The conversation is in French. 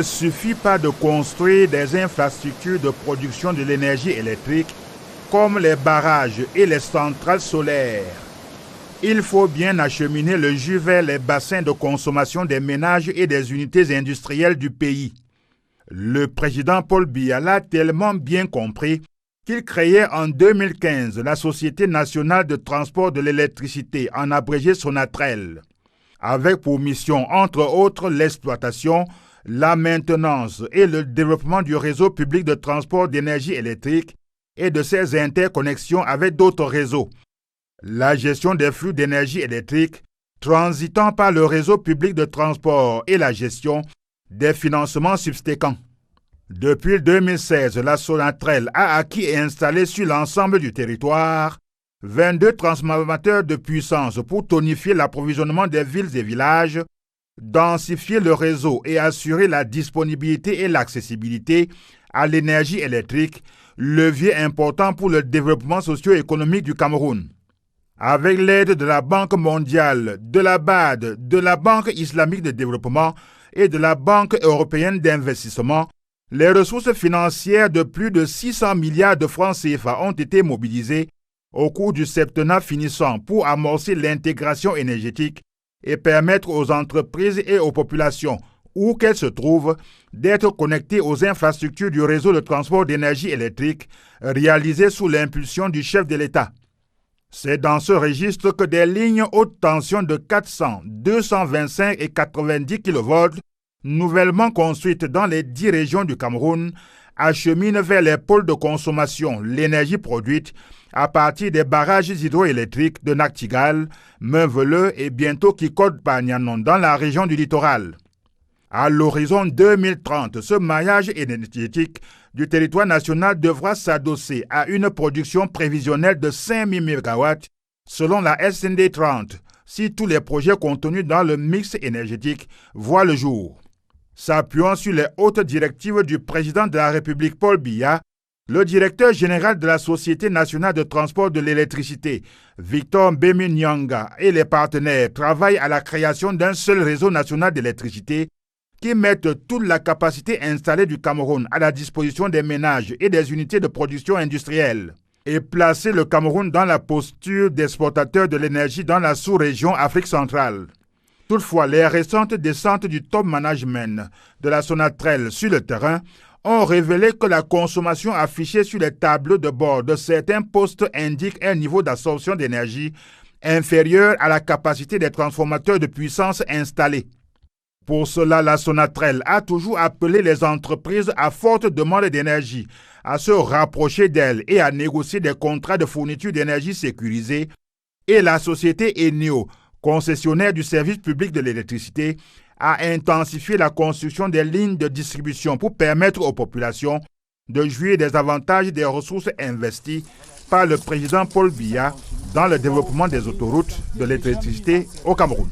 ne suffit pas de construire des infrastructures de production de l'énergie électrique comme les barrages et les centrales solaires. Il faut bien acheminer le jus vers les bassins de consommation des ménages et des unités industrielles du pays. Le président Paul Biya l'a tellement bien compris qu'il créait en 2015 la Société nationale de transport de l'électricité, en abrégé Sonatrel, avec pour mission, entre autres, l'exploitation, la maintenance et le développement du réseau public de transport d'énergie électrique et de ses interconnexions avec d'autres réseaux, la gestion des flux d'énergie électrique transitant par le réseau public de transport et la gestion des financements subséquents. Depuis 2016, la Sonatrel a acquis et installé sur l'ensemble du territoire 22 transformateurs de puissance pour tonifier l'approvisionnement des villes et villages, densifier le réseau et assurer la disponibilité et l'accessibilité à l'énergie électrique, levier important pour le développement socio-économique du Cameroun. Avec l'aide de la Banque mondiale, de la BAD, de la Banque islamique de développement et de la Banque européenne d'investissement, les ressources financières de plus de 600 milliards de francs CFA ont été mobilisées au cours du septennat finissant pour amorcer l'intégration énergétique et permettre aux entreprises et aux populations, où qu'elles se trouvent, d'être connectées aux infrastructures du réseau de transport d'énergie électrique réalisé sous l'impulsion du chef de l'État. C'est dans ce registre que des lignes haute tension de 400, 225 et 90 kV, nouvellement construites dans les 10 régions du Cameroun, acheminent vers les pôles de consommation l'énergie produite à partir des barrages hydroélectriques de Naktigal, Meunveleu et bientôt Kikode-Pagnanon dans la région du littoral. À l'horizon 2030, ce maillage énergétique du territoire national devra s'adosser à une production prévisionnelle de 5000 MW selon la SND 30, si tous les projets contenus dans le mix énergétique voient le jour. S'appuyant sur les hautes directives du président de la République Paul Biya, le directeur général de la Société nationale de transport de l'électricité, Victor Mbemi Nyanga, et les partenaires travaillent à la création d'un seul réseau national d'électricité qui mette toute la capacité installée du Cameroun à la disposition des ménages et des unités de production industrielle, et placer le Cameroun dans la posture d'exportateur de l'énergie dans la sous-région Afrique centrale. Toutefois, les récentes descentes du top management de la Sonatrel sur le terrain ont révélé que la consommation affichée sur les tableaux de bord de certains postes indique un niveau d'absorption d'énergie inférieur à la capacité des transformateurs de puissance installés. Pour cela, la Sonatrel a toujours appelé les entreprises à forte demande d'énergie à se rapprocher d'elle et à négocier des contrats de fourniture d'énergie sécurisés, et la société Eneo, concessionnaire du service public de l'électricité, a intensifié la construction des lignes de distribution pour permettre aux populations de jouir des avantages des ressources investies par le président Paul Biya dans le développement des autoroutes de l'électricité au Cameroun.